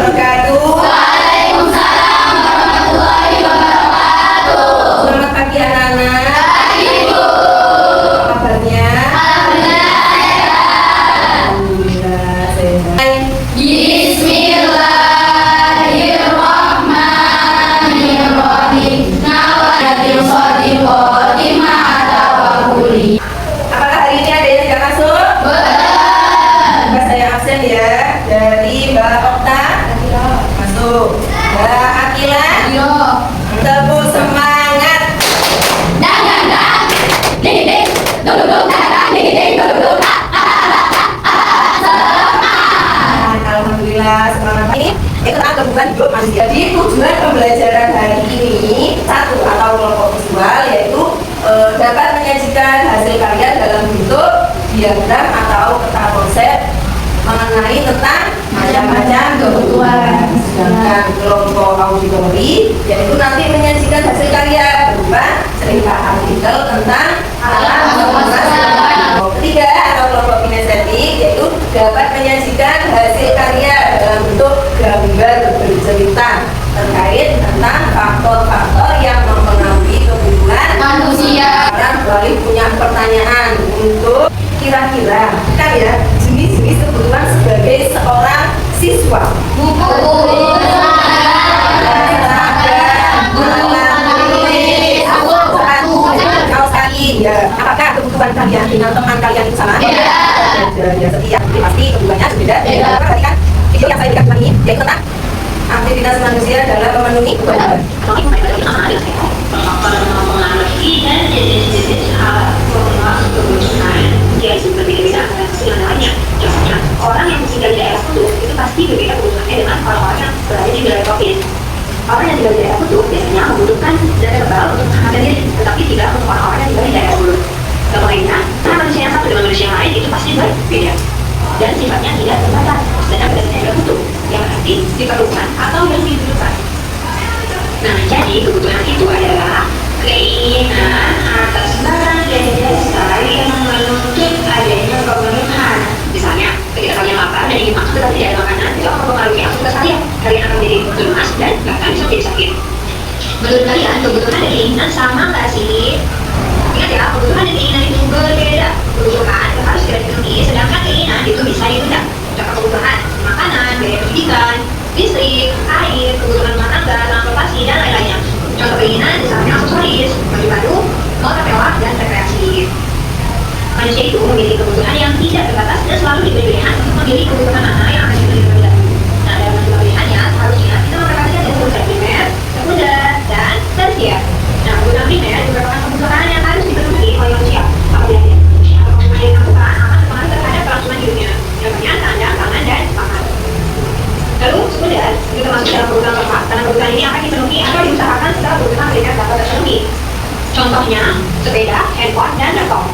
wabarakatuh. Waalaikumsalam warahmatullahi wabarakatuh. Selamat pagi anak-anak. Pagi, Ibu. Kabarnya? Alhamdulillah sehat. Alhamdulillah sehat. Bismillahirrahmanirrahim. Nawaitu shodiqoti ma'atawakuli. Apakah hari ini ada yang tidak masuk? Mbak saya absen ya. Dari Mbak Okta masuk. Mbak Akila tepuk semangat. Dang dang dang. Ding ding. Dong dong dong. Dang dang ding ding. Dong dong dong. Alhamdulillah semangat. Ini ikutan kebutuhan hidup manusia. Jadi tujuan pembelajaran hari ini satu atau kelompok visual yaitu dapat menyajikan hasil karya dalam bentuk diagram atau peta konsep mengenai tentang macam-macam kebutuhan. Sedangkan kelompok auditori yaitu nanti menyajikan hasil karya berupa cerita artikel tentang alam semesta. Ketiga atau kelompok kinestetik yaitu dapat menyajikan hasil karya dalam bentuk gambar bercerita terkait tentang faktor-faktor yang mempengaruhi kebutuhan Manusia. Sekarang boleh punya pertanyaan untuk kira-kira kan ya jenis-jenis kebutuhan sebagai seorang siswa. Buku. Ya, apakah kebutuhan kalian dengan teman kalian itu sama? Beda. Ya, setiap pasti kebutuhannya berbeda. Beda. Tadi kan video yang saya berikan ini yaitu tentang aktivitas manusia dalam memenuhi kebutuhan. Faktor yang mempengaruhi dan jenis-jenis kebutuhan dia juga berbeda-beda dengan segalanya. Contohnya, orang yang tinggal di daerah kutub itu pasti berbeda kebutuhannya dengan orang-orang yang berada di wilayah tropis. Orang yang tinggal di daerah kutub biasanya membutuhkan zat tebal untuk menghangatkan diri, tetapi tidak untuk orang-orang yang tinggal di daerah gurun. Contohnya, manusia yang satu dengan manusia yang lain itu pasti berbeda dan sifatnya tidak terbatas. Sedangkan pada daerah kutub yang berarti diperlukan atau yang dibutuhkan. Nah, jadi kebutuhan itu adalah keinginan atas berbagai dasar yang menuntut adanya pemenuhan. Misalnya, ketika kalian lapar dan ingin makan tetapi tidak ada makanan, itu akan mempengaruhi aktivitas kalian. Kalian akan menjadi lemas dan bahkan bisa menjadi sakit. Menurut kalian, kebutuhan dan keinginan sama nggak sih? Ingat ya, kebutuhan dan keinginan itu berbeda. Kebutuhan itu harus segera dipenuhi, sedangkan keinginan itu bisa ditunda. Contoh kebutuhan, makanan, biaya pendidikan, listrik, air, kebutuhan rumah tangga, transportasi, dan lain-lainnya. Contoh keinginan misalnya aksesoris, baju baru, motor mewah, dan rekreasi. Manusia itu memiliki kebutuhan yang tidak terbatas dan selalu diberi pilihan untuk memilih kebutuhan mana yang akan dibeli terlebih dahulu. Nah, dalam menentukan pilihannya, seharusnya kita memperhatikan dari kebutuhan primer, sekunder, dan tersier. Nah, kebutuhan primer merupakan kebutuhan yang harus dipenuhi oleh manusia. Apabila tidak dipenuhi atau memenuhi kebutuhan akan berpengaruh terhadap kelangsungan hidupnya. Contohnya, sandang, pangan, dan pakan. Lalu, sekunder itu termasuk dalam kebutuhan keempat, karena kebutuhan ini akan dipenuhi atau diusahakan setelah kebutuhan primer dapat terpenuhi. Contohnya, sepeda, handphone, dan laptop.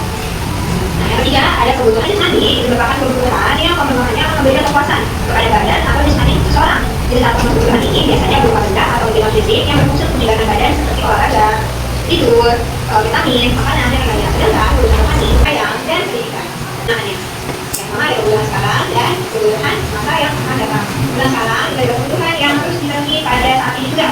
Nah, yang ketiga, ada kebutuhan jasmani. Itu merupakan kebutuhan yang pemenuhannya akan memberikan kepuasan kepada badan atau jasmani seseorang. Jadi, saat kebutuhan ini biasanya berupa benda atau aktivitas fisik yang berfungsi untuk menjaga badan seperti olahraga, tidur, vitamin, makanan, dan lain-lain. Sedangkan kebutuhan rohani, sayang, dan pendidikan. Nah, ini yang pertama ada kebutuhan sekarang dan kebutuhan masa yang akan datang. Kebutuhan sekarang itu adalah kebutuhan yang harus dipenuhi pada saat ini juga.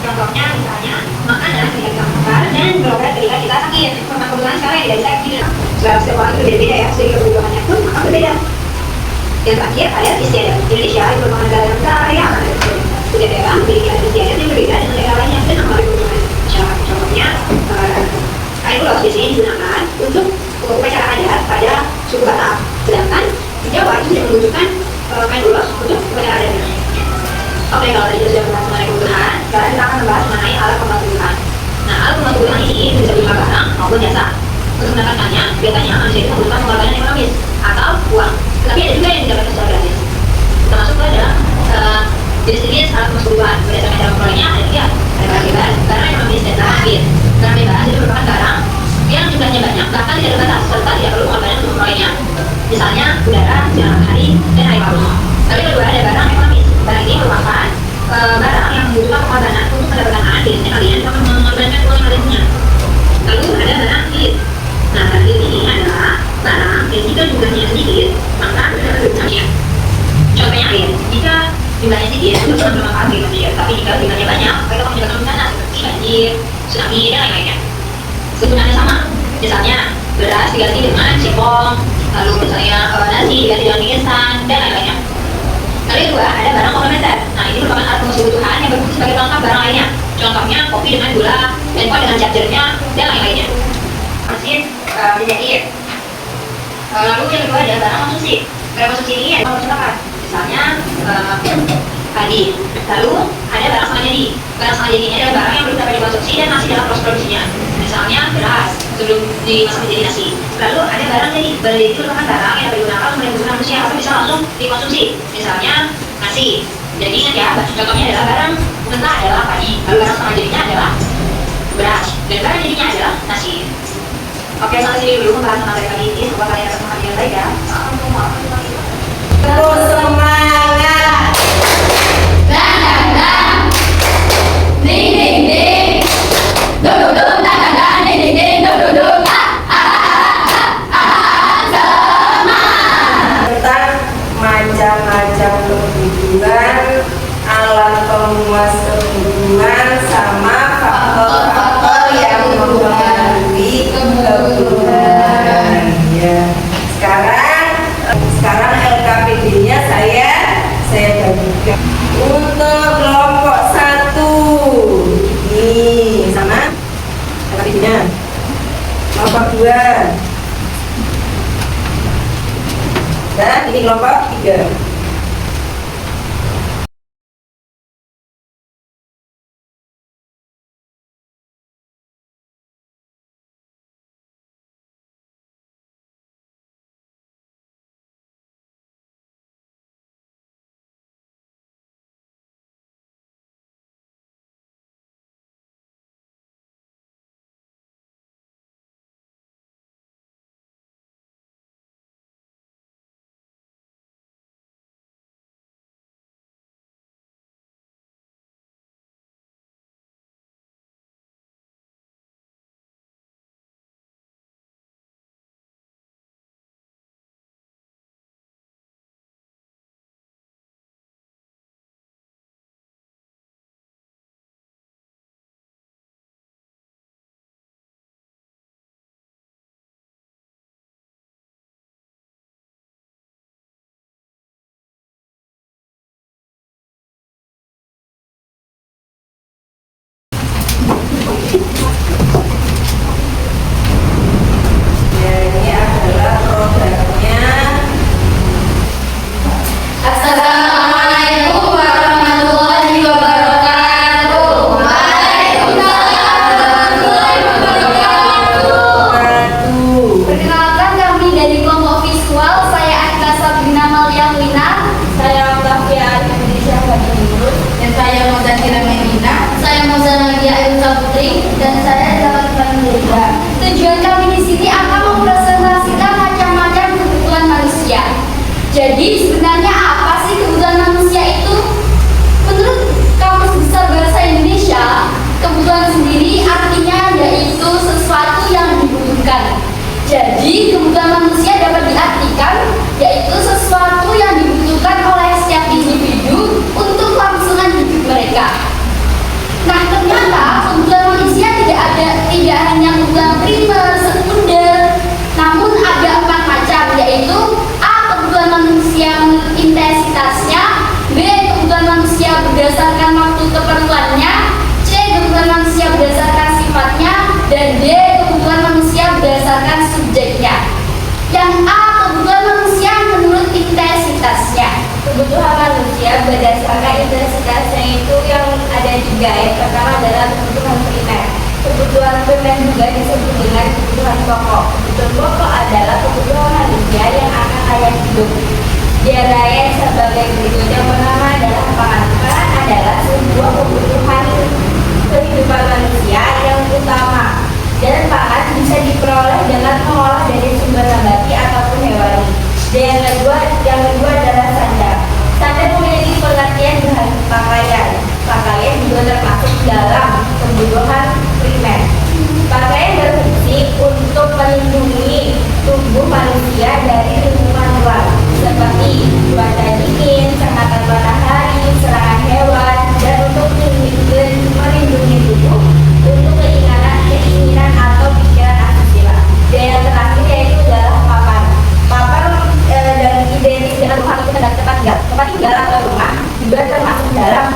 Contohnya misalnya makanan ketika kita lapar dan berobat ketika kita sakit. Tentang kebutuhan sekarang yang tidak bisa kita. Sebab setiap orang itu berbeda ya, sehingga kebutuhannya pun akan berbeda. Yang terakhir ada istiadat. Indonesia itu merupakan negara yang kaya akan ada istiadat. Setiap daerah memiliki istiadat yang berbeda dengan daerah lainnya dan mengalami kebutuhan. Contohnya, kain ulos biasanya digunakan untuk upacara adat pada suku Batak. Sedangkan di Jawa itu tidak membutuhkan kain ulos untuk upacara adatnya. Oke, kalau tadi sudah membahas mengenai kebutuhan, sekarang kita akan membahas mengenai alat pembantu kebutuhan. Nah, alat pembantu kebutuhan ini bisa berupa barang maupun jasa. Untuk mendapatkannya, biasanya manusia itu membutuhkan pengorbanan ekonomis atau uang. Tetapi ada juga yang didapatkan secara gratis. Termasuk pada jenis-jenis alat pembantu kebutuhan. Berdasarkan cara memperolehnya ada tiga. Ada barang bebas, barang ekonomis, dan barang habis. Barang bebas itu merupakan barang yang jumlahnya banyak, bahkan tidak terbatas, serta tidak perlu pengorbanan untuk memperolehnya. Misalnya udara, sinar matahari, dan air laut. Lalu kedua ada barang ekonomis. Barang ini merupakan barang yang membutuhkan pengorbanan untuk mendapatkan alat. Biasanya kalian akan mengorbankan uang yang kalian punya. Lalu ada barang hilir. Nah, barang hilir ini adalah barang yang jika jumlahnya sedikit, maka tidak berguna. jumlahnya sedikit itu belum bermanfaat bagi manusia, tapi jika jumlahnya banyak mereka akan menyebabkan bencana seperti banjir, tsunami, dan lain-lainnya. Kegunaannya sama, misalnya beras diganti dengan singkong, lalu misalnya nasi diganti dengan mie instan, dan lain-lainnya. Lalu kedua, ada barang komplementer. Nah, ini merupakan alat promosi kebutuhan yang berfungsi sebagai pelengkap barang lainnya. Contohnya kopi dengan gula, handphone dengan chargernya, dan lain-lainnya. Mesin menjahit. Lalu yang kedua adalah barang konsumsi. Barang konsumsi ini ada beberapa, misalnya padi. Lalu ada barang setengah jadi. Barang setengah jadi ini adalah barang yang belum dapat dikonsumsi dan masih dalam proses produksinya. Misalnya beras sebelum dimasak menjadi nasi. Lalu ada barang jadi. Barang jadi itu merupakan barang yang dapat digunakan untuk kebutuhan manusia atau bisa langsung dikonsumsi. Misalnya nasi. Jadi ingat ya, contohnya adalah barang mentah adalah padi. Lalu barang setengah jadinya adalah beras. Dan barang jadinya adalah nasi. Oke, sampai sini dulu pembahasan materi kali ini. Semoga kalian dapat memahami yang baik ya. Assalamualaikum warahmatullahi wabarakatuh. Terus semangat. Dang dang dang, ding ding ding, dum dum dum, dang dang dang, ding ding ding, dum dum dum, semangat. Tentang macam-macam kebutuhan, alat pemuas kebutuhan, sama faktor-faktor yang mempengaruhi kebutuhan. Ya. Sekarang LKPD-nya saya bagikan untuk kelompok 1. Ini sama LKPD-nya. Kelompok 2. Dan ini kelompok 3. Ini adalah programnya. Assalamualaikum warahmatullahi wabarakatuh. Waalaikumsalam warahmatullahi wabarakatuh. Perkenalkan, kami dari kelompok visual. Saya Aika Sabrina Malia Wina. Saya Octavia Indonesia Badimurus. Dan saya Mozakira Medina. Saya Mozanagia Ayuta Putri. Dan saya Dapat Pandega. Tujuan kami di sini akan mempresentasikan macam-macam kebutuhan manusia. Jadi sebenarnya apa sih kebutuhan manusia itu? Menurut Kamus Besar Bahasa Indonesia, kebutuhan sendiri artinya yaitu sesuatu yang dibutuhkan. Jadi kebutuhan manusia dapat diartikan yaitu sesuatu yang dibutuhkan oleh setiap individu untuk kelangsungan hidup mereka. Nah, ternyata kebutuhan manusia tidak hanya kebutuhan primer, sekunder, namun ada 4 macam, yaitu A. Kebutuhan manusia menurut intensitasnya, B. Kebutuhan manusia berdasarkan waktu keperluannya, C. Kebutuhan manusia berdasarkan sifatnya, dan D. Kebutuhan manusia berdasarkan subjeknya. Yang A. Kebutuhan manusia menurut intensitasnya. Kebutuhan manusia berdasarkan intensitasnya itu yang ada 3. Yang pertama adalah kebutuhan primer. Kebutuhan primer juga disebut dengan kebutuhan pokok. Kebutuhan pokok adalah kebutuhan manusia yang akan layak hidup. Diartikan sebagai berikut. Yang pertama adalah pangan. Pangan adalah sebuah kebutuhan kehidupan manusia yang utama. Dan pangan bisa diperoleh dengan mengolah dari sumber nabati ataupun hewani. Dan yang kedua adalah sandang. Sandang memiliki pengertian bahan pakaian. Pakaian juga termasuk dalam kebutuhan primer. Pakaian berfungsi untuk melindungi tubuh manusia dari lingkungan luar seperti cuaca dingin, sengatan matahari, juga termasuk dalam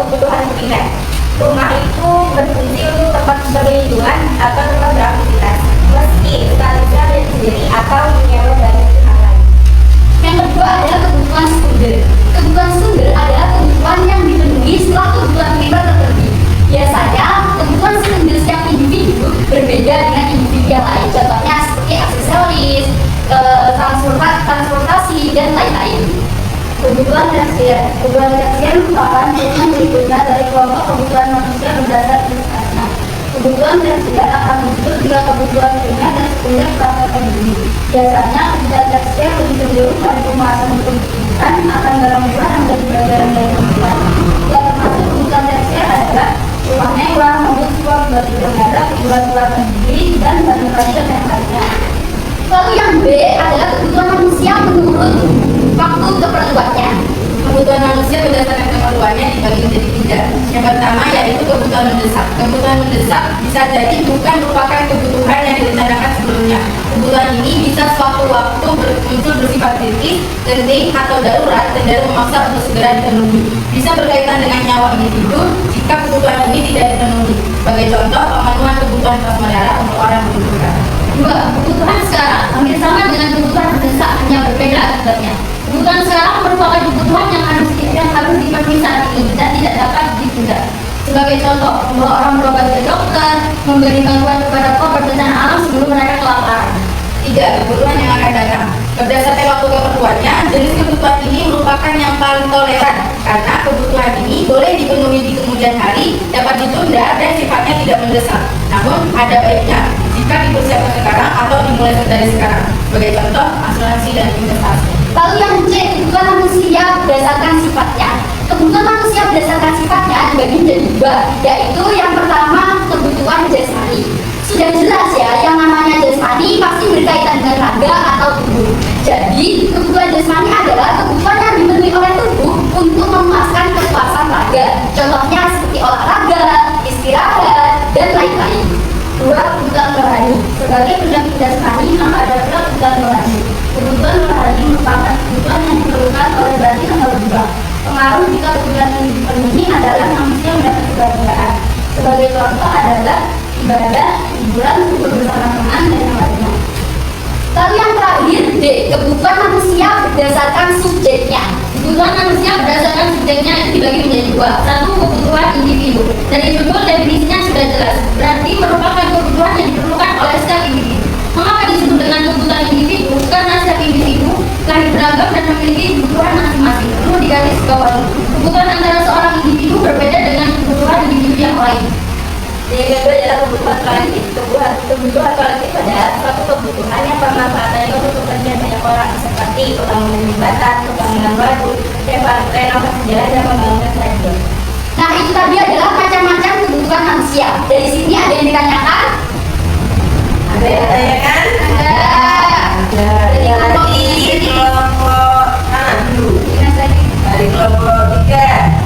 kebutuhan primer. Rumah itu berfungsi untuk tempat berlindungan atau tempat beraktivitas, meski sekalipun ada sendiri atau menyewa dari pihak lain. Yang kedua adalah kebutuhan sekunder. Kebutuhan sekunder adalah kebutuhan yang dipenuhi setelah kebutuhan primer terpenuhi. Biasanya kebutuhan sekunder setiap individu berbeda dengan individu yang lain. Contohnya seperti aksesoris, transportasi dan lain-lain. Kebutuhan tersier merupakan jenis berikutnya dari kelompok kebutuhan manusia berdasarkan kebutuhannya. Kebutuhan tersier akan muncul jika kebutuhan primer dan sekunder telah terpenuhi. Biasanya kebutuhan tersier lebih cenderung pada pembahasan kebutuhan akan barang murah yang menjadi bagian dari kebutuhan. Yang termasuk kebutuhan tersier adalah rumah mewah, mobil sport, baju bermerek, kebutuhan luar negeri, dan barang fashion yang lainnya. Lalu yang B adalah kebutuhan manusia menurut waktu keperluannya. Kebutuhan manusia berdasarkan keperluannya dibagi menjadi 3. Yang pertama yaitu kebutuhan mendesak. Kebutuhan mendesak bisa jadi bukan merupakan kebutuhan yang direncanakan sebelumnya. Kebutuhan ini bisa sewaktu-waktu muncul bersifat kritis, genting atau darurat dan darurat memaksa untuk segera dipenuhi. Bisa berkaitan dengan nyawa individu jika kebutuhan ini tidak dipenuhi. Sebagai contoh, pemenuhan kebutuhan prasajarah untuk orang membutuhkan. 2. Kebutuhan sekarang hampir sama dengan kebutuhan mendesak, hanya berbeda akibatnya. Kebutuhan sekarang merupakan kebutuhan yang harus dipenuhi saat ini dan tidak dapat ditunda. Sebagai contoh, membawa orang berobat ke dokter, memberi bantuan kepada korban bencana alam sebelum mereka kelaparan. 3. Kebutuhan yang akan datang. Berdasarkan waktu keperluannya, jenis kebutuhan ini merupakan yang paling toleran karena kebutuhan ini boleh dipenuhi di kemudian hari, dapat ditunda dan sifatnya tidak mendesak. Namun ada baiknya jika dipersiapkan sekarang atau dimulai dari sekarang. Sebagai contoh, asuransi dan investasi. Lalu yang C, kebutuhan manusia berdasarkan sifatnya. Kebutuhan manusia berdasarkan sifatnya dibagi menjadi 2, yaitu yang pertama kebutuhan jasmani. Sudah jelas ya, yang namanya jasmani pasti berkaitan dengan raga atau tubuh. Jadi kebutuhan jasmani adalah kebutuhan yang dipenuhi oleh tubuh untuk memuaskan kepuasan raga. Contohnya seperti olahraga, istirahat, dan lain-lain. 2. Kebutuhan rohani. Sebagai pendamping jasmani, maka ada pula kebutuhan rohani. Kebutuhan rohani merupakan kebutuhan yang diperlukan oleh batin atau jiwa. Pengaruh jika kebutuhan ini dipenuhi adalah manusia mendapat kebahagiaan. Sebagai contoh adalah ibadah, hiburan, kumpul bersama teman, dan yang lainnya. Lalu yang terakhir D, kebutuhan manusia berdasarkan subjeknya. Kebutuhan manusia berdasarkan subjeknya itu dibagi menjadi 2. Satu, kebutuhan individu. Dari judul definisinya sudah jelas, berarti merupakan kebutuhan yang diperlukan oleh setiap individu. Mengapa disebut dengan kebutuhan individu? Karena setiap individu lahir beragam dan memiliki kebutuhan masing-masing. Perlu digarisbawahi, kebutuhan antara seorang individu berbeda dengan kebutuhan individu yang lain. Yang kedua adalah kebutuhan kolektif. Kebutuhan kolektif adalah suatu kebutuhan yang pemanfaatannya untuk kepentingan banyak orang seperti pembangunan jembatan, pembangunan waduk, renovasi jalan dan pembangunan stadion. Nah, itu tadi adalah macam-macam kebutuhan manusia. Dari sini ada yang ditanyakan? Ada yang ditanyakan? Ada. Dari kelompok mana dulu? Dari kelompok 3.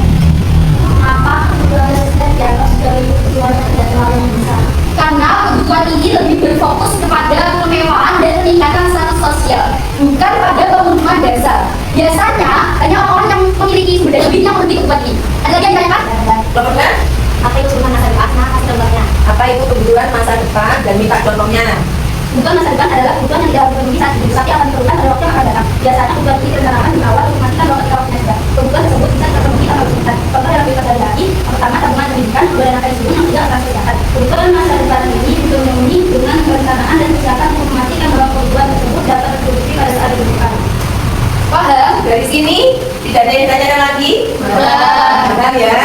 Mengapa kebutuhan tersebut dianggap sebagai kebutuhan yang tidak terlalu besar? Karena kebutuhan ini lebih berfokus kepada kemewahan dan peningkatan status sosial, bukan pada pemenuhan dasar. Biasanya banyak orang yang memiliki sumber daya yang lebih kuat ini. Ada lagi yang ditanyakan? Kelompok berapa? Apa itu kebutuhan masa depan? Nah, kasih contohnya. Apa itu kebutuhan masa depan dan minta contohnya? Kebutuhan masa depan adalah kebutuhan yang tidak dipenuhi saat hidup, tapi akan diperlukan pada waktu yang akan datang. Biasanya kebutuhan ini direncanakan di awal untuk memastikan bahwa ketika waktunya sudah. Kebutuhan tersebut bisa terpenuhi tanpa kesulitan. Contoh yang lebih terjadi lagi, pertama tabungan pendidikan, kedua dana pensiun, yang ketiga asuransi kesehatan. Kebutuhan masa depan ini dipenuhi dengan perencanaan dan kesiapan untuk memastikan bahwa kebutuhan tersebut dapat tercukupi pada saat dibutuhkan. Paham? Dari sini tidak ada yang ditanyakan lagi? Paham ya?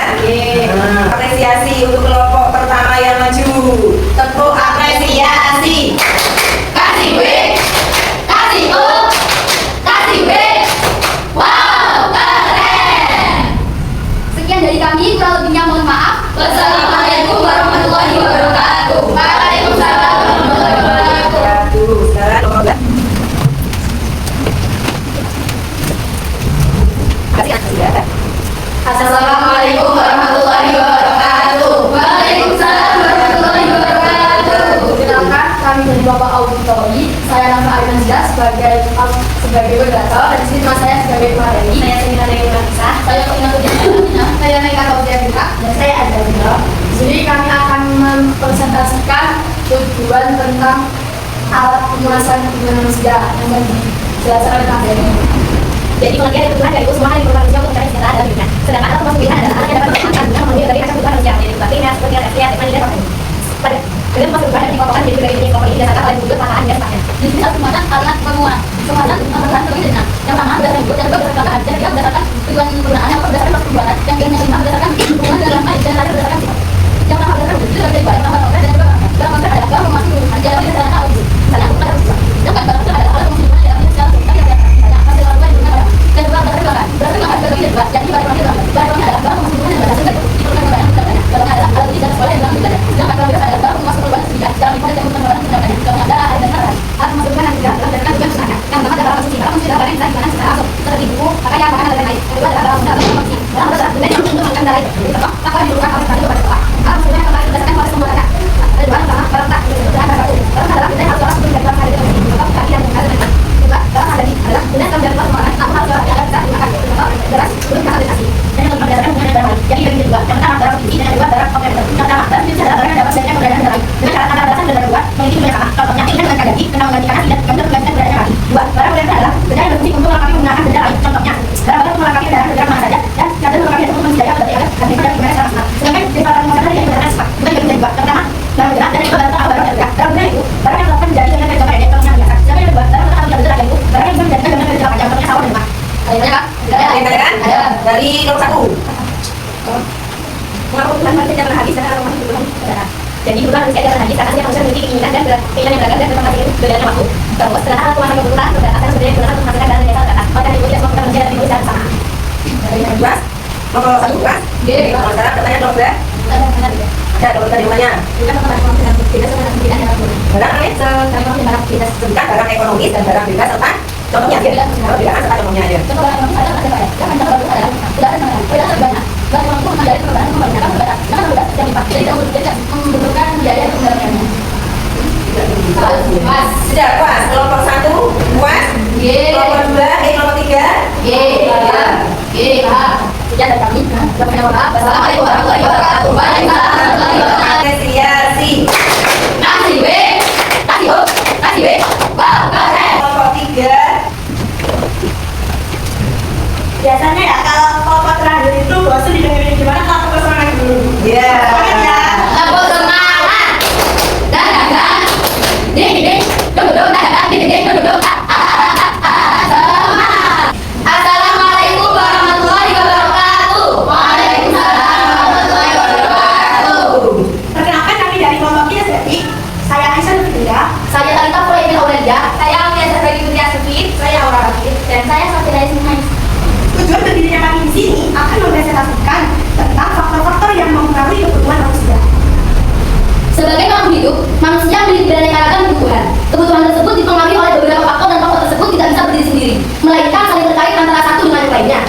Apresiasi untuk kelompok pertama yang maju. Tepuk apresiasi. Kasih B, kasih O, kasih B. Wow, keren. Sekian dari kami, kurang lebihnya mohon maaf. Wassalamualaikum warahmatullahi wabarakatuh. Waalaikumsalam warahmatullahi wabarakatuh. Sekarang nomor 12. Assalamualaikum warahmatullahi wabarakatuh. Waalaikumsalam warahmatullahi wabarakatuh. Perkenalkan, kami dari Bapak Auditori. Saya nama Arinazia sebagai moderator dan di sini nama saya sebagai pemadani. Saya Semina Dewi Marisa. Saya Jadi kami akan mempresentasikan tujuan tentang alat penguasaan hubungan manusia yang dijelaskan oleh Kak Beni. Jadi pengertian kebutuhan dari semua hal yang bermanfaat untuk mencari kesejahteraan dalam hidupnya. Sedangkan alat penguasaan pilihan adalah alat yang dapat mempertahankan guna memenuhi berbagai macam kebutuhan manusia, yaitu batinnya seperti refleksi, teknologi, dan profesi. Pada dengan masuk kebutuhan yang dikelompokkan menjadi berbagai jenis kelompok ini berdasarkan pada wujud, pasangan, dan sebagainya. Di sini ada penguatan alat penguasaan mempertahankan berbagai jenis. Yang pertama berdasarkan wujud, yang kedua berdasarkan bahan, yang ketiga berdasarkan tujuan penggunaan, yang keempat berdasarkan proses pembuatan, yang kelima berdasarkan hubungan dalam baik, dan terakhir berdasarkan sifat. Yang pertama berdasarkan wujud, yang kedua berdasarkan bahan, dan kedua dalam konteks adalah dalam memasuki hubungan, yang ketiga berdasarkan hal wujud. Misalnya bukan harus sifat. Yang keempat berdasarkan adalah alat penguasaan yang artinya secara sosial yang biasa. Misalnya hasil lakukan hubungan adalah dan dua berdasarkan belakang. Berdasarkan belakang berbagi dan dua. Jadi balik lagi belakang. Belakangnya adalah dalam memasuki hubungan yang berdasarkan diperlukan kebanyakan kebanyakan. Belakangnya adalah alat uji dan sekolah yang dalam bidangnya. Sedangkan kalau bebas adalah dalam memasuki perubahan sedikit dalam lingkungan yang membutuhkan kebanyakan kebanyakan. Belakangnya adalah alat dan sarana. Alat memasukkan yang tidak dalam berdasarkan tujuan usaha. Yang pertama adalah alat mesin. Alat mesin adalah barang yang bisa digunakan secara langsung seperti buku, pakaian, makanan dan lain-lain. Yang kedua adalah alat mesin atau mesin. Dalam berdasarkan benda yang untuk melakukan darah. Jadi contoh, apa yang diperlukan oleh kami kepada sekolah. Alat mesin yang kembali berdasarkan proses pembuatan. Ada dua pertama barang tak berdasarkan barang satu. Barang adalah benda yang harus orang sebelum dari dalam hari itu. Contoh, kaki dan kaki dan lain-lain. Kedua, barang ada di adalah benda yang dalam pembuatan. Aku harus orang yang bisa dimakan. Contoh, beras belum kasih. Dan yang berdasarkan hubungan dalam hal. Jadi bagi kedua, yang pertama barang fiksi dan yang kedua barang komputer. Yang pertama barang fiksi adalah barang yang dapat sesuai keberadaan dalam. Dengan syarat antara berdasarkan dan kedua memiliki tujuan sama. Contohnya ingin dengan ganti, kenal menggantikan nasi dan gambar menggantikan keberadaan kaki. Dua, barang komputer adalah benda yang berfungsi untuk melengkapi penggunaan benda lain. Contohnya barang melengkapi kendaraan bergerak mana saja dan kadang melengkapi untuk menjadi berarti ada ganti pada gimana secara senang. Sedangkan jenis barang komputer yang berdasarkan sifat bukan yang kedua. Yang pertama barang bergerak dan yang kedua barang yang bergerak. Barang bergerak itu barang yang dapat menjadi dengan kerja pendek atau yang biasa. Sedangkan yang kedua barang yang bergerak itu barang yang bisa menjadi dengan kerja panjang. Contohnya sawah dan rumah. Ada yang kak? Ada dari nomor 1. Mengapa Tuhan manusia tidak berhabis karena rumah itu Tuhan saudara. Jadi Tuhan manusia tidak berhabis karena setiap manusia memiliki keinginan dan keinginan yang beragam dan bermasing-masing berjalannya waktu. Terus sedangkan alat penguasaan kebutuhan berdasarkan sebenarnya digunakan untuk menghasilkan barang yang terbatas. Maka itu tidak semua kita manusia dan manusia sama. Dari nomor 2. Nomor 1 bukan? Kalau sekarang pertanyaan nomor 2. Ada nomor tadi namanya. Bukan barang penguasaan bebas serta pilihan yang berbeda. Barang lain Barang bebas tentang barang ekonomis dan barang bebas serta contohnya aja. Kalau tidak serta contohnya aja. contoh barang ekonomis adalah ada apa ya? Jangan contoh bagus adalah tidak ada sama tidak ada banyak. Barang ekonomis itu dari perubahan kebanyakan berbeda. Jangan berbeda setiap lipat. Jadi tidak membutuhkan biaya untuk mendapatkannya. Mas, sudah puas. Kelompok 1 puas. Kelompok 2, kelompok 3. Sekian dari kami. Wassalamualaikum warahmatullahi wabarakatuh. Waalaikumsalam. Apresiasi. Kasih B. Kasih O. Kasih B. Kelompok 3. Biasanya ya kalau kelompok terakhir itu bosan didengerin gimana kalau kesemangat dulu. Ya. Semangat ya. Lampu semangat. Dadah. Ding ding. Dong dong dadah. Ding ding. Dong dong. Assalamualaikum warahmatullahi wabarakatuh. Waalaikumsalam warahmatullahi wabarakatuh. Perkenalkan kami dari kelompok kita jadi saya Aisyah Nurfida. Saya Talita Fulaibin Aurelia. Saya Aulia Zahra Yulia Sufit. Saya Aura Rafid. Dan saya Safira Ismail. Tujuan berdirinya kami di sini akan mempresentasikan tentang faktor-faktor yang mempengaruhi kebutuhan manusia. Sebagai makhluk hidup, manusia memiliki beraneka ragam kebutuhan. Kebutuhan tersebut dipengaruhi oleh beberapa faktor dan faktor tersebut tidak bisa berdiri sendiri, melainkan saling terkait antara satu dengan yang lainnya.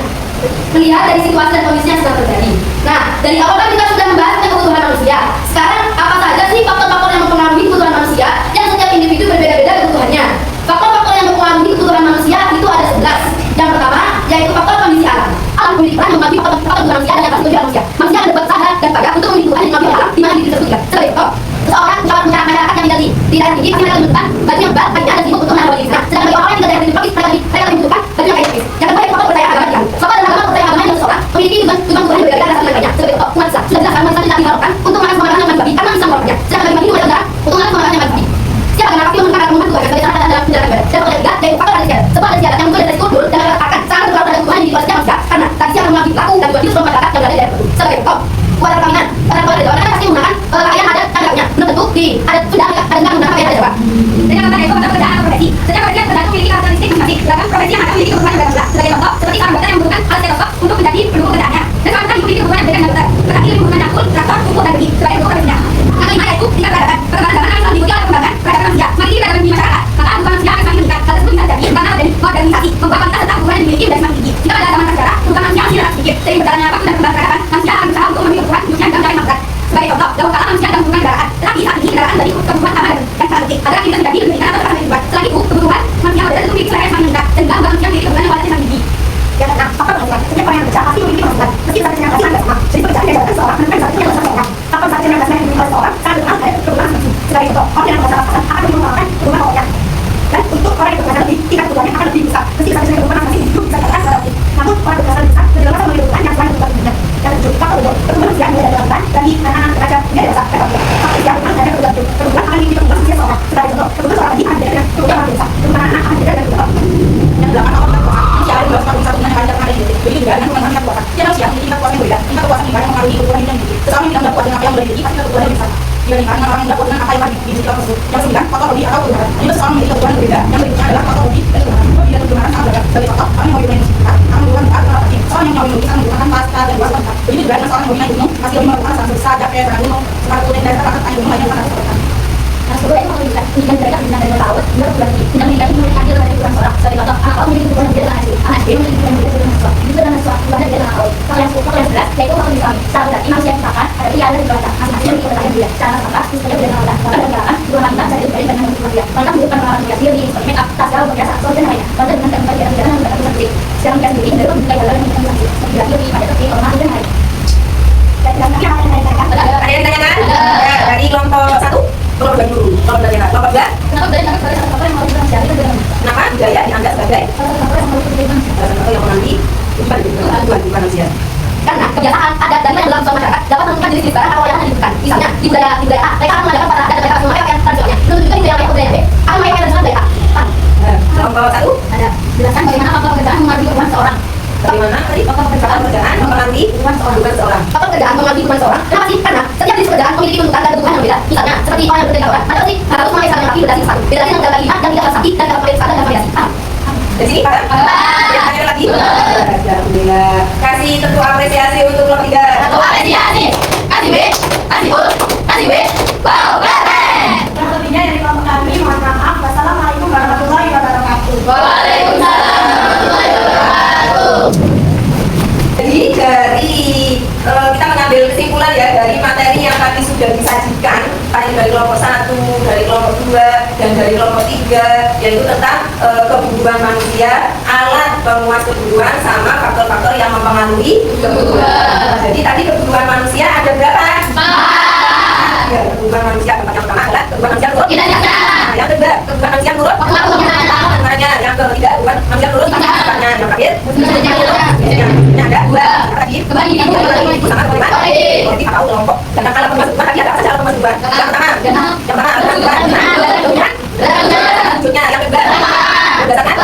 Melihat dari situasi dan kondisi yang sedang terjadi. Nah, dari awal kan kita sudah membahas tentang kebutuhan manusia. Sekarang apa saja sih faktor-faktor yang mempengaruhi kebutuhan manusia yang setiap individu berbeda-beda kebutuhannya? Faktor-faktor yang mempengaruhi kebutuhan manusia itu ada 11. Yang pertama yaitu faktor kondisi alam. Alam memiliki peran membantu faktor kebutuhan manusia dan yang pasti tujuan manusia. Manusia akan berbuat usaha dan payah untuk memenuhi kebutuhan yang dimiliki alam di mana diri tersebut juga. Sebagai contoh, seseorang mencoba masyarakat yang tinggal di daerah tinggi pasti mereka membutuhkan baju yang tebal, baju yang ada sibuk untuk menahan bagi sedang bagi orang yang tinggal di daerah tinggi tropis mereka lebih membutuhkan baju yang kain tipis. Yang kedua yaitu faktor percaya agama yang faktor dalam agama percaya agama yang seseorang memiliki tujuan yang berbeda dan yang lainnya. Sebagai contoh, umat Islam sudah jelas umat Islam tidak diharapkan untuk makan semua makanan yang babi karena Islam melarangnya. Sedangkan bagi Hindu adalah untuk makan semua makanan yang babi. Siapa akan nabi menggunakan rumah Tuhan sebagai syarat dalam penjelasan ibadah. Dan faktor ketiga yaitu faktor radikal. Sebuah ada siaran yang muncul dari kultur dan akan sangat berpengaruh pada kebutuhan individu setiap manusia karena tadi siapa mengambil pelaku dan tujuan hidup seluruh masyarakat yang berada di daerah tersebut. Sebagai contoh, buat perkawinan pada keluarga Jawa mereka pasti menggunakan pakaian adat dan agaknya. Belum tentu di adat Sunda ada nggak menggunakan pakaian adat Jawa. Dengan kata itu pada pekerjaan atau profesi. Setiap pekerjaan tergantung memiliki karakteristik masing-masing. Sedangkan profesi yang akan memiliki kebutuhan yang berbeda. Sebagai contoh, seperti seorang dokter yang membutuhkan alat stetoskop untuk menjadi pendukung pekerjaannya. Dan seorang tadi memiliki kebutuhan yang berbeda dengan dokter. Berarti membutuhkan dapur, traktor, pupuk dan besi. Sebagai pendukung profesinya. Yang kelima yaitu tingkat peradaban. Perkembangan zaman akan selalu diikuti oleh perkembangan peradaban manusia. Semakin tinggi peradaban di masyarakat, maka kebutuhan manusia akan semakin meningkat. Hal tersebut bisa terjadi karena adanya modernisasi, membuat kualitas serta kebutuhan yang dimiliki menjadi semakin tinggi. Jika pada zaman sejarah, kebutuhan manusia masih relatif sedikit. Seiring berjalannya waktu dan perkembangan peradaban, manusia akan berusaha untuk memenuhi kebutuhan hidupnya dalam cara yang maksimal. Sebagai contoh, dahulu kala manusia akan membutuhkan kendaraan, tetapi saat ini kendaraan menjadi kebutuhan utama dan sangat penting. Agar kita menjadi lebih karena perkembangan kehidupan. Setelah itu, kebutuhan manusia modern itu memiliki selera yang semakin meningkat dan juga manusia memiliki kebutuhan yang kualitas yang tinggi. Ya, nah, faktor penghasilan. Setiap orang yang bekerja pasti memiliki penghasilan. Meski besar kecilnya penghasilan tidak sama. Jadi pekerjaan yang dilakukan seseorang menentukan besar kecilnya penghasilan seseorang. Faktor besar kecilnya Begitu juga dengan pengembangan tingkat kepuasan. Tiap manusia memiliki tingkat kepuasan yang berbeda. Tingkat kepuasan yang mempengaruhi kebutuhan hidup yang dimiliki. Seseorang yang tidak puas dengan apa yang dimiliki, pasti kebutuhan yang besar. Dibandingkan dengan orang yang tidak puas dengan apa yang dimiliki orang tersebut. Yang sembilan, faktor hobi atau kebutuhan. Jika seseorang memiliki kebutuhan yang berbeda, yang berikutnya adalah faktor hobi dan kebutuhan. Hobi dan kebutuhan sangat beragam. Sebagai contoh, orang yang hobi bermain musik gitar, akan membutuhkan gitar atau alat. Seorang yang hobi melukis akan membutuhkan pasta dan buah seperti. Begitu juga dengan seorang yang hobi naik gunung, pasti hobi memerlukan sarana besar, jaket, seragam gunung, sepatu dan dasar akan naik gunung lainnya akan seperti. Nah, kedua itu menunjukkan pendidikan mereka pendidikan dari laut, tidak berarti tidak meningkat memiliki adil dari ukuran seorang. Sebagai contoh, anak laut memiliki kebutuhan berbeda dengan anak SD memiliki kebutuhan berbeda dengan siswa. Begitu dengan siswa, kebutuhan berbeda dengan laut. Faktor yang 10, faktor yang 11, yaitu faktor disuami. Secara berarti manusia yang diciptakan ada pilihan dan dikeluarkan. Masing-masing memiliki kebutuhan yang berbeda. Secara sepakat, siswanya berbeda dengan lautan. Bahkan dalam kalangan, kebutuhan kita bisa dibandingkan dengan kebutuhan manusia. Mereka membutuhkan pengalaman komunikasi lebih seperti make up, tas, galau, berjasa, sosial dan lainnya. Mereka dengan kebutuhan berbeda dengan kebutuhan fisik. Secara mereka sendiri cenderung memiliki hal-hal yang membutuhkan fisik. Seperti laki-laki, pada seperti hormati dan lain. Ada yang ditanyakan? Ya, dari kelompok 1, kelompok 2 dulu. Kelompok 2, kelompok 2. Kenapa dari faktor yang mau dibilang siapa itu dengan Kenapa budaya dianggap sebagai faktor yang mau dibilang salah satu yang menanti bukan manusia? karena kebiasaan adat dan nilai dalam suatu masyarakat dapat menentukan jenis barang atau yang akan dibutuhkan. Misalnya di budaya A, mereka akan mengadakan para adat dan mereka akan memakai pakaian tradisionalnya. Menunjukkan budaya yang budaya B akan memakai pakaian tradisional budaya A. Kelompok 1, Ada jelaskan bagaimana faktor pekerjaan mempengaruhi kehidupan seorang. bagaimana tadi faktor pekerjaan mempengaruhi hubungan seorang. Faktor pekerjaan mempengaruhi kehidupan seorang. Kenapa sih? Karena setiap jenis pekerjaan memiliki tuntutan dan kebutuhan yang berbeda. Misalnya seperti orang yang bekerja kantoran, ada sih harus memakai sarung rapi berdasi satu. Beda lagi dengan laki dan tidak laki dan dapat pakai sarung dan variasi. Di sini paham? Yang tanya lagi? Alhamdulillah. Kasih tepuk apresiasi untuk kelompok 3. Satu apresiasi. Kasih B, kasih U, kasih B. Wow, keren. Yang lebihnya dari kelompok kami, mohon maaf. Wassalamualaikum warahmatullahi wabarakatuh. Waalaikumsalam warahmatullahi wabarakatuh. Jadi dari kita mengambil kesimpulan ya dari materi yang tadi sudah disajikan dari kelompok 1, dari kelompok 2, dan dari kelompok 3, yaitu tentang kebutuhan manusia, alat pemuas kebutuhan, sama faktor-faktor yang mempengaruhi kebutuhan. Jadi tadi kebutuhan manusia ada berapa? 4. Ya, kebutuhan manusia yang pertama adalah kebutuhan manusia turut. Yang kedua, kebutuhan manusia turut. Yang ketiga, kebutuhan manusia turut. Yang terakhir, yang ada 2 tadi. Kebagian Sama politik atau kelompok. Dan alat pemuas kebutuhan tadi ada apa saja alat pemuas kebutuhan? Yang pertama adalah kebutuhan. Selanjutnya yang kedua, berdasarkan.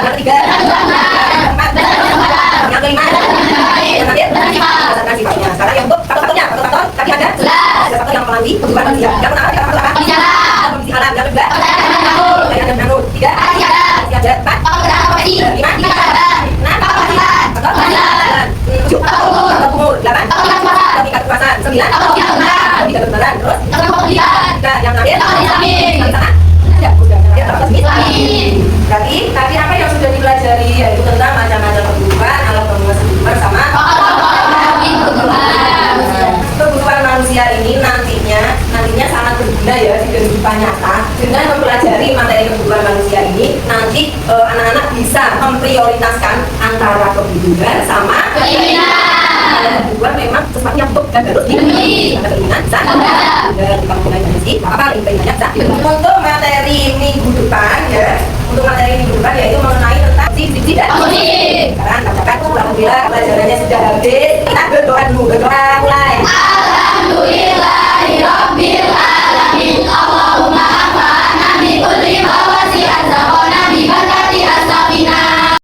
Yang ketiga, yang keempat, yang kelima, yang terakhir, berdasarkan sifatnya. Sekarang yang untuk faktor-faktornya, faktor-faktor tadi ada faktor yang mempengaruhi kebutuhan manusia. Yang pertama adalah faktor apa? Kondisi alam. Yang kedua, yang menurut. 3, ada 4, 5, 6, 7, 8, tingkat kekuasaan 9, tingkat kebenaran, terus yang terakhir berarti tadi apa yang sudah dipelajari yaitu tentang macam-macam kebutuhan, alat pemuas kebutuhan sama kebutuhan manusia ini nantinya sangat berguna ya di kehidupan nyata. Dengan mempelajari materi kebutuhan manusia ini nanti anak-anak bisa memprioritaskan antara kebutuhan sama keinginan. Kebutuhan memang sesuatu yang untuk dan harus dipenuhi. Ada keinginan bisa kita mulai dari sini apa keinginannya bisa. Untuk materi minggu depan ya, untuk materi minggu depan yaitu mengenai tentang sisi dan sekarang katakan alhamdulillah pelajarannya sudah habis. Kita berdoa dulu.